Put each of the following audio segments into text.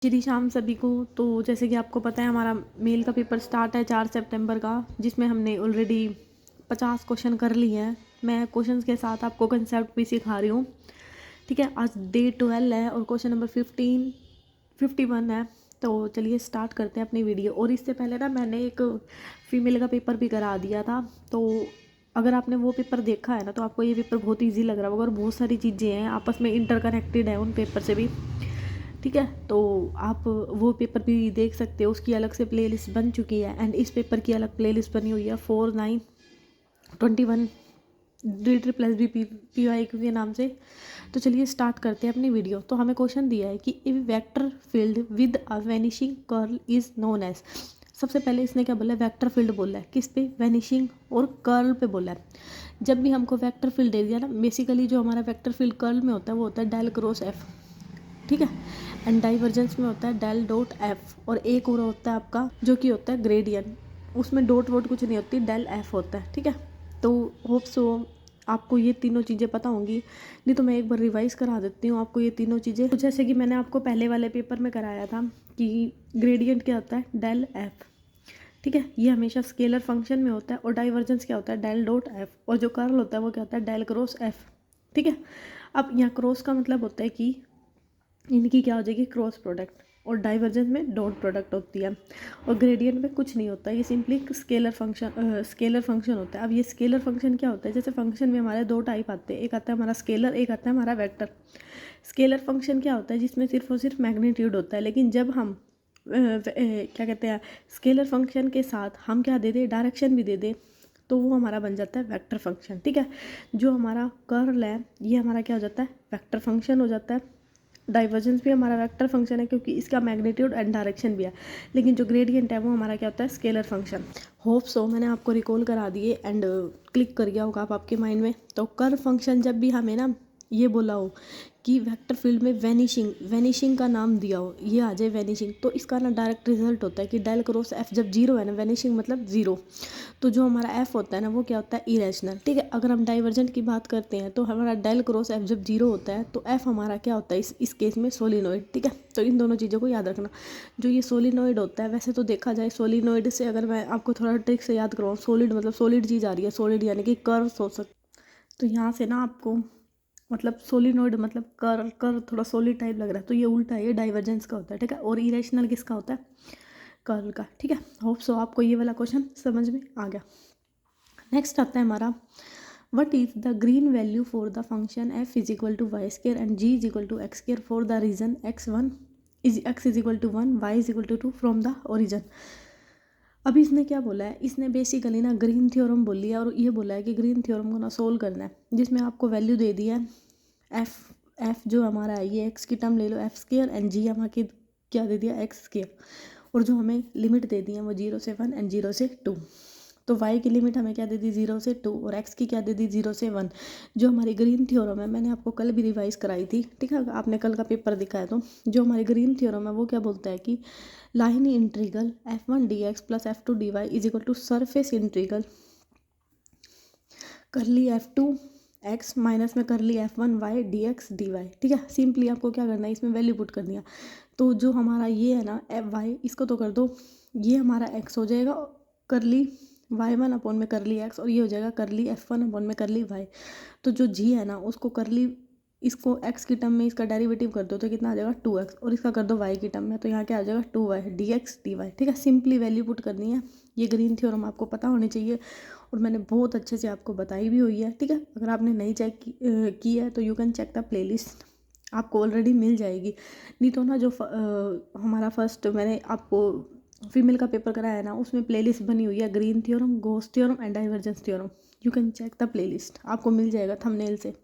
श्री शाम सभी को। तो जैसे कि आपको पता है हमारा मेल का पेपर स्टार्ट है 4 सितंबर का, जिसमें हमने ऑलरेडी 50 क्वेश्चन कर लिए हैं। मैं क्वेश्चंस के साथ आपको कंसेप्ट भी सिखा रही हूँ। ठीक है, आज डे 12 है और क्वेश्चन नंबर 51 है। तो चलिए स्टार्ट करते हैं अपनी वीडियो। और इससे पहले ना मैंने एक फीमेल का पेपर भी करा दिया था, तो अगर आपने वो पेपर देखा है ना तो आपको ये पेपर बहुत ईजी लग रहा होगा। और बहुत सारी चीज़ें हैं आपस में इंटरकनेक्टेड है उन पेपर से भी। ठीक है, तो आप वो पेपर भी देख सकते हो, उसकी अलग से प्लेलिस्ट बन चुकी है। एंड इस पेपर की अलग प्लेलिस्ट बनी हुई है 4921 DBBB PYQ के नाम से। तो चलिए स्टार्ट करते हैं अपनी वीडियो। तो हमें क्वेश्चन दिया है कि a vector field with a vanishing curl is known as. सबसे पहले इसने क्या बोला है, वेक्टर फील्ड बोला है। किस पे? वैनिशिंग और कर्ल पे बोला है। जब भी हमको वेक्टर फील्ड दे दिया ना, बेसिकली जो हमारा वेक्टर फील्ड कर्ल में होता है वो होता है डेल क्रॉस एफ। ठीक है, एंड डाइवर्जेंस में होता है डेल डॉट एफ। और एक और होता है आपका जो कि होता है ग्रेडियंट, उसमें डॉट वोट कुछ नहीं होती, डेल एफ होता है। ठीक है, तो होप सो आपको ये तीनों चीज़ें पता होंगी, नहीं तो मैं एक बार रिवाइज करा देती हूँ आपको ये तीनों चीज़ें। तो जैसे कि मैंने आपको पहले वाले पेपर में कराया था कि ग्रेडियंट क्या होता है, डेल एफ। ठीक है, ये हमेशा स्केलर फंक्शन में होता है। और डाइवर्जेंस क्या होता है, डेल डॉट एफ। और जो कर्ल होता है वो क्या होता है, डेल क्रॉस एफ। ठीक है, अब यहाँ क्रॉस का मतलब होता है कि इनकी क्या हो जाएगी, क्रॉस प्रोडक्ट। और डाइवर्जेंस में डॉट प्रोडक्ट होती है। और ग्रेडियंट में कुछ नहीं होता, ये सिंपली स्केलर फंक्शन होता है। अब ये स्केलर फंक्शन क्या होता है, जैसे फंक्शन में हमारे दो टाइप आते हैं, एक आता है हमारा स्केलर, एक आता है हमारा वेक्टर। स्केलर फंक्शन क्या होता है, जिसमें सिर्फ और सिर्फ मैग्नीट्यूड होता है। लेकिन जब हम क्या कहते हैं, स्केलर फंक्शन के साथ हम क्या दे दें, डायरेक्शन भी दे दें, तो वो हमारा बन जाता है वेक्टर फंक्शन। ठीक है, जो हमारा कर्ल है ये हमारा क्या हो जाता है, वेक्टर फंक्शन हो जाता है। डाइवर्जेंस भी हमारा वेक्टर फंक्शन है क्योंकि इसका मैग्नीट्यूड एंड डायरेक्शन भी है। लेकिन जो ग्रेडियंट है वो हमारा क्या होता है, स्केलर फंक्शन। होप सो मैंने आपको रिकॉल करा दिए एंड क्लिक कर गया होगा आप आपके माइंड में। तो कर्व फंक्शन जब भी हमें ना ये बोला हो कि वेक्टर फील्ड में वैनिशिंग का नाम दिया हो, ये आ जाए वैनिशिंग, तो इसका ना डायरेक्ट रिजल्ट होता है कि डेल क्रॉस एफ जब जीरो है ना, वैनिशिंग मतलब जीरो, तो जो हमारा एफ होता है ना वो क्या होता है, इरेशनल। ठीक है, अगर हम डाइवर्जेंट की बात करते हैं तो हमारा डेल क्रॉस एफ जब जीरो होता है तो एफ हमारा क्या होता है इस केस में, सोलिनॉइड। ठीक है, तो इन दोनों चीज़ों को याद रखना। जो ये सोलिनॉइड होता है, वैसे तो देखा जाए सोलिनॉइड से अगर मैं आपको थोड़ा ट्रिक से याद करवाऊँ, सॉलिड मतलब सॉलिड चीज़ आ रही है, सॉलिड यानी कि कर्व हो सकता। तो यहाँ से ना आपको मतलब सोलिनॉइड मतलब कर थोड़ा सॉलिड टाइप लग रहा है, तो ये उल्टा है, ये डाइवर्जेंस का होता है। ठीक है, और इरेशनल किसका होता है, कर्ल का। ठीक है, होप सो आपको ये वाला क्वेश्चन समझ में आ गया। नेक्स्ट आता है हमारा, what is the Green value for the function F is equal to Y square and G is equal to X square for the region X is equal to 1, Y is equal to 2 from the origin. अभी इसने क्या बोला है, इसने basically ना green theorem बोल लिया और ये बोला है कि ग्रीन थ्योरम को ना सोल्व करना है, जिसमें आपको वैल्यू दे दी है एफ जो हमारा है ये एक्स की टर्म ले लो एफ स्केयर, एंड जी हमारी क्या दे दिया, एक्स स्केयर। और जो हमें लिमिट दे दी है वो 0 से 1 एंड 0 से 2। तो y की लिमिट हमें क्या दे दी, 0 से 2, और x की क्या दे दी, 0 से 1। जो हमारी ग्रीन थ्योरम है, मैंने आपको कल भी रिवाइज कराई थी। ठीक है, आपने कल का पेपर दिखा है तो जो हमारी ग्रीन थ्योरम है वो क्या बोलता है कि line integral f1 dx plus f2 dy is equal to surface integral करली f2 x माइनस में करली f1 y dx dy। ठीक है, सिंपली आपको क्या करना है, इसमें वैल्यू पुट कर दिया। तो जो हमारा ये है ना एफ वाई, इसको तो कर दो, ये हमारा x हो जाएगा करली y1 अपॉन में करली x, और ये हो जाएगा करली f1 अपॉन में करली y। तो जो g है ना उसको करली, इसको x की टर्म में इसका डेरिवेटिव कर दो तो कितना आ जाएगा 2x, और इसका कर दो y की टर्म में तो यहाँ क्या आ जाएगा 2y dx dy। ठीक है, सिंपली वैल्यू पुट करनी है। ये ग्रीन थ्योरम आपको पता होनी चाहिए और मैंने बहुत अच्छे से आपको बताई भी हुई है। ठीक है, अगर आपने नहीं चेक की है तो you can check the playlist, आपको ऑलरेडी मिल जाएगी। नहीं तो ना जो हमारा फर्स्ट मैंने आपको फीमेल का पेपर कराया है ना, उसमें प्लेलिस्ट बनी हुई है Green theorem, Gauss theorem and divergence theorem. You can check the playlist, आपको मिल जाएगा थंबनेल से,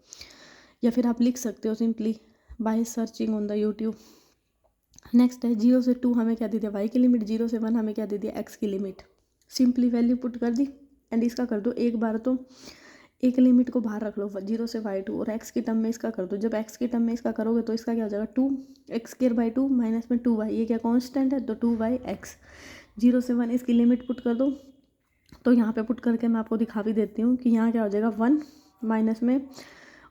या फिर आप लिख सकते हो simply by searching on the YouTube. Next है 0 से 2 हमें क्या दे दिया, y की लिमिट, 0 से 1 हमें क्या दे दिया, x की लिमिट। सिंपली वैल्यू पुट कर दी एंड इसका कर दो एक बार, तो एक लिमिट को बाहर रख लो 0 से y2, और x की टर्म में इसका कर दो। जब x की टर्म में इसका करोगे तो इसका क्या हो जाएगा 2x² माइनस में 2y, ये क्या कांस्टेंट है तो 2yx। 0 से 1 इसकी लिमिट पुट कर दो, तो यहाँ पे पुट करके मैं आपको दिखा भी देती हूँ कि यहाँ क्या हो जाएगा 1 माइनस में,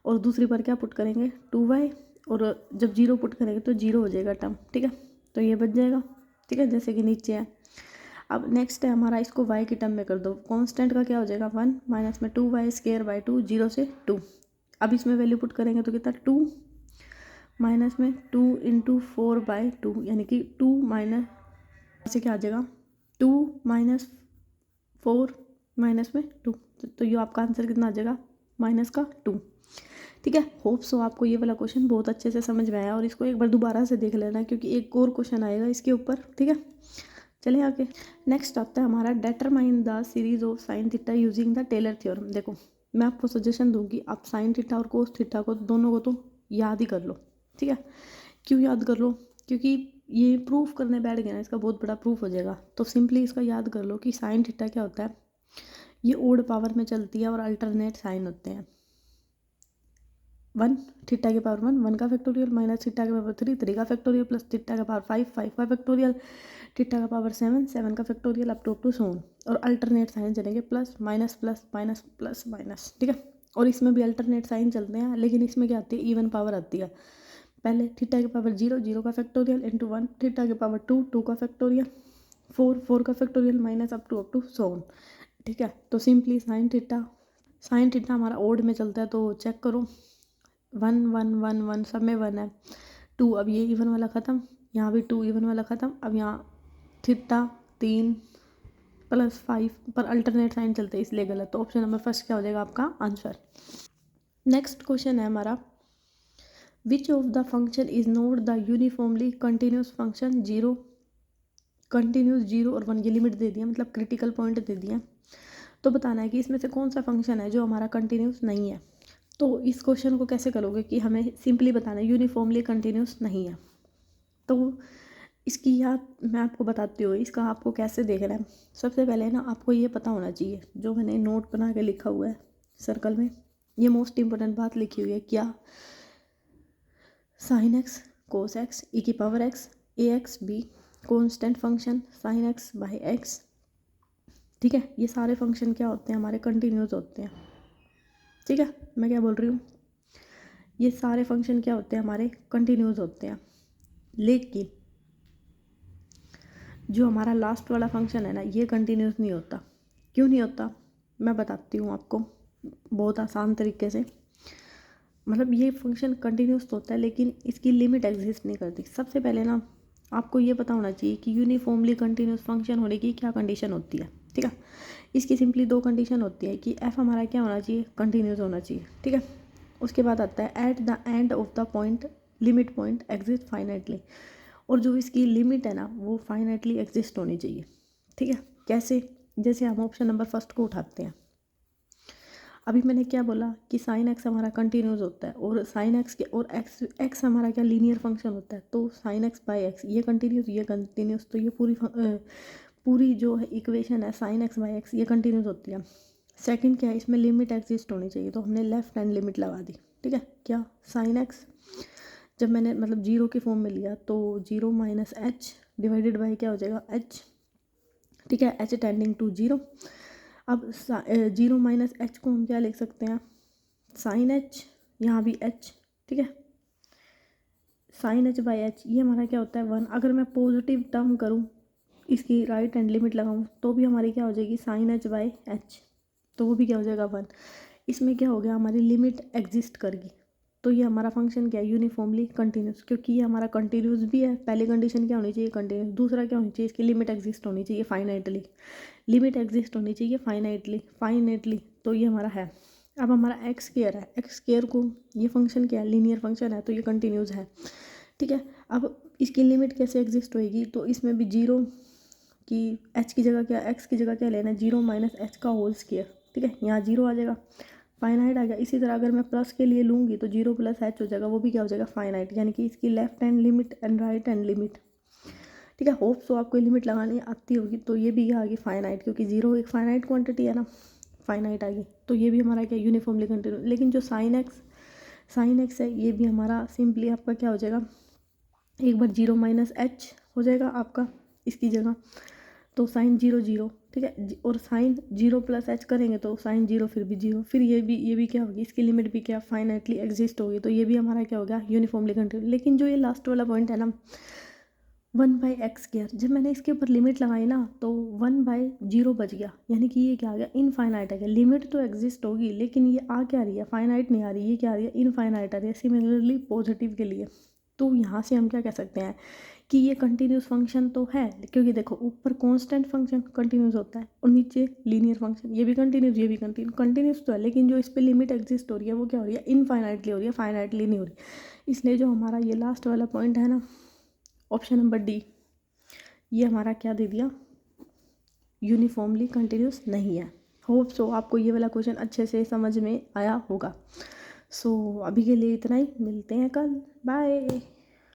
और दूसरी बार क्या पुट करेंगे 2y, और जब 0 पुट करेंगे तो 0 हो जाएगा टर्म। ठीक है, तो ये बच जाएगा, ठीक है, जैसे कि नीचे है। अब नेक्स्ट है हमारा, इसको y की टर्म में कर दो। कांस्टेंट का क्या हो जाएगा 1 माइनस में 2y² 0 से 2। अब इसमें वैल्यू पुट करेंगे तो कितना 2 माइनस में 2 इंटू 4/2 यानी कि 2 माइनस से क्या आ जाएगा 2 माइनस 4 माइनस में 2। तो ये आपका आंसर कितना आ जाएगा माइनस का 2। ठीक है, होप सो आपको ये वाला क्वेश्चन बहुत अच्छे से समझ में आया और इसको एक बार दोबारा से देख लेना क्योंकि एक और क्वेश्चन आएगा इसके ऊपर। ठीक है, चलिए आगे नेक्स्ट आता है हमारा determine the series of sine theta using the Taylor theorem. देखो मैं आपको सजेशन दूंगी आप साइन थीटा और कोस थीटा को दोनों को तो याद ही कर लो। ठीक है, क्यों याद कर लो, क्योंकि ये प्रूफ करने बैठ गया ना, इसका बहुत बड़ा प्रूफ हो जाएगा। तो सिंपली इसका याद कर लो कि साइन थीटा क्या होता है, ये ओड पावर में चलती है और अल्टरनेट साइन होते हैं। 1 थीटा के पावर 1 1 का फैक्टोरियल माइनस थीटा के पावर 3 3 का फैक्टोरियल प्लस थीटा का पावर 5 5 का फैक्टोरियल थीटा का पावर 7 7 का factorial up to so on. और अल्टरनेट साइन चलेंगे plus minus plus minus plus minus. ठीक है, और इसमें भी अल्टरनेट साइन चलते हैं लेकिन इसमें क्या आती है इवन पावर आती है। पहले थीटा के पावर 0 0 का फैक्टोरियल इंटू 1 थीटा के पावर 2 2 का फैक्टोरियल 4 4 का factorial minus up to so on. ठीक है, तो सिंपली साइन थीटा हमारा ओड में चलता है तो चेक करो 1 1 1 1 सब में 1 है। 2 अब ये इवन वाला ख़त्म, यहाँ भी 2 इवन वाला ख़त्म। अब यहाँ थीटा 3 प्लस 5 पर अल्टरनेट साइन चलते हैं इसलिए गलत। तो ऑप्शन नंबर फर्स्ट क्या हो जाएगा आपका आंसर। नेक्स्ट क्वेश्चन है हमारा which of the function is not the uniformly continuous function. Continuous 0 और 1 ये लिमिट दे दिया, मतलब क्रिटिकल पॉइंट दे दिया। तो बताना है कि इसमें से कौन सा फंक्शन है जो हमारा कंटिन्यूस नहीं है। तो इस क्वेश्चन को कैसे करोगे कि हमें सिंपली बताना है यूनिफॉर्मली कंटिन्यूस नहीं है। तो इसकी याद मैं आपको बताती हूँ, इसका आपको कैसे देखना है। सबसे पहले ना आपको ये पता होना चाहिए, जो मैंने नोट बना के लिखा हुआ है सर्कल में, ये मोस्ट इंपॉर्टेंट बात लिखी हुई है। क्या sine X cos X e की power X A X B constant function sine X by X. ठीक है, ये सारे फंक्शन क्या होते हैं हमारे कंटिन्यूस होते हैं। ठीक है, मैं क्या बोल रही हूँ, ये सारे फंक्शन क्या होते हैं हमारे कंटिन्यूस होते हैं। लेकिन जो हमारा लास्ट वाला फंक्शन है ना ये कंटिन्यूस नहीं होता। क्यों नहीं होता मैं बताती हूँ आपको बहुत आसान तरीके से। मतलब ये फंक्शन कंटिन्यूस तो होता है लेकिन इसकी लिमिट एग्जिस्ट नहीं करती। सबसे पहले ना आपको ये पता होना चाहिए कि यूनिफॉर्मली कंटिन्यूस फंक्शन होने की क्या कंडीशन होती है। ठीक है, इसकी सिंपली 2 कंडीशन होती है कि एफ हमारा क्या होना चाहिए कंटिन्यूस होना चाहिए। ठीक है, उसके बाद आता है at the end of the point limit point exist finitely, और जो इसकी लिमिट है ना वो फाइनाइटली एग्जिस्ट होनी चाहिए। ठीक है, कैसे, जैसे हम ऑप्शन नंबर फर्स्ट को उठाते हैं। अभी मैंने क्या बोला कि साइन एक्स हमारा कंटिन्यूस होता है और साइन एक्स के और एक्स हमारा क्या लीनियर फंक्शन होता है। तो साइन एक्स बाई एक्स ये कंटिन्यूस तो ये पूरी जो है इक्वेशन है साइन एक्स बाई एक्स ये कंटिन्यूस होती है। सेकंड क्या है, इसमें लिमिट एग्जिस्ट होनी चाहिए, तो हमने लेफ्ट हैंड लिमिट लगा दी। ठीक है, क्या साइन एक्स जब मैंने मतलब 0 की फॉर्म में लिया तो 0 माइनस एच डिवाइडेड बाई क्या हो जाएगा एच। ठीक है, एच टेंडिंग टू 0। अब 0 माइनस एच को हम क्या लिख सकते हैं साइन एच, यहाँ भी एच। ठीक है, साइन एच बाई एच ये हमारा क्या होता है 1। अगर मैं पॉजिटिव टर्म करूँ इसकी राइट हैंड लिमिट लगाऊँ तो भी हमारी क्या हो जाएगी साइन एच बाई एच, तो वो भी क्या हो जाएगा 1। इसमें क्या हो गया हमारी लिमिट एग्जिस्ट करेगी। तो ये हमारा फंक्शन क्या है यूनिफॉर्मली कंटिन्यूस, क्योंकि ये हमारा कंटिन्यूस भी है। पहली कंडीशन क्या होनी चाहिए कंटिन्यूस, दूसरा क्या होनी चाहिए इसकी लिमिट एग्जिस्ट होनी चाहिए फाइनाइटली। लिमिट एग्जिस्ट होनी चाहिए फाइनाइटली तो ये हमारा है। अब हमारा एक्स स्क्वायर है, एक्स स्क्वायर को ये फंक्शन क्या है लीनियर फंक्शन है तो ये कंटिन्यूस है। ठीक है, अब इसकी लिमिट कैसे एग्जिस्ट होएगी, तो इसमें भी 0 की एच की जगह क्या एक्स की जगह क्या लेना है 0 माइनस एच का होल स्क्वायर। ठीक है, यहाँ 0 आ जाएगा फाइनाइट आ गया। इसी तरह अगर मैं प्लस के लिए लूँगी तो 0 प्लस एच हो जाएगा, वो भी क्या हो जाएगा फाइनाइट, यानी कि इसकी left hand limit and right hand limit. ठीक है, होप सो आपको लिमिट लगानी आती होगी। तो ये भी आ गई फाइनाइट, क्योंकि 0 एक फाइनाइट क्वांटिटी है ना, फाइनाइट आ गई। तो ये भी हमारा क्या यूनिफॉर्मली कंटिन्यू। लेकिन जो साइन एक्स है ये भी हमारा सिंपली आपका क्या हो जाएगा एक बार 0 माइनस एच हो जाएगा आपका इसकी जगह, तो साइन 0 0। ठीक है, और साइन 0 प्लस एच करेंगे तो साइन 0 फिर भी 0, फिर ये भी क्या होगी इसकी लिमिट भी क्या फाइनाइटली एग्जिस्ट होगी। तो ये भी हमारा क्या हो गया यूनिफॉर्मली कंटिन्यू। लेकिन जो ये लास्ट वाला पॉइंट है ना 1/x²। जब मैंने इसके ऊपर लिमिट लगाई ना तो 1/0 बच गया, यानी कि ये क्या आ गया, इनफाइनाइट आ गया। लिमिट तो एग्जिस्ट होगी लेकिन ये आ क्या रही है, फाइनाइट नहीं आ रही, ये क्या आ रही है, इनफाइनाइट आ रही है। सिमिलरली पॉजिटिव के लिए तो यहाँ से हम क्या कह सकते हैं कि ये कंटिन्यूस फंक्शन तो है, क्योंकि देखो ऊपर कांस्टेंट फंक्शन कंटिन्यूस होता है और नीचे लीनियर फंक्शन, ये भी कंटिन्यूस ये भी कंटिन्यूस तो है, लेकिन जो इस पर लिमिट एग्जिस्ट हो रही है वो क्या हो रही है, इनफाइनाइटली हो रही है, फाइनाइटली नहीं हो रही। इसलिए जो हमारा ये लास्ट वाला पॉइंट है ना, ऑप्शन नंबर डी, ये हमारा क्या दे दिया, यूनिफॉर्मली कंटिन्यूस नहीं है। होप सो आपको ये वाला क्वेश्चन अच्छे से समझ में आया होगा। सो अभी के लिए इतना ही, मिलते हैं कल, बाय।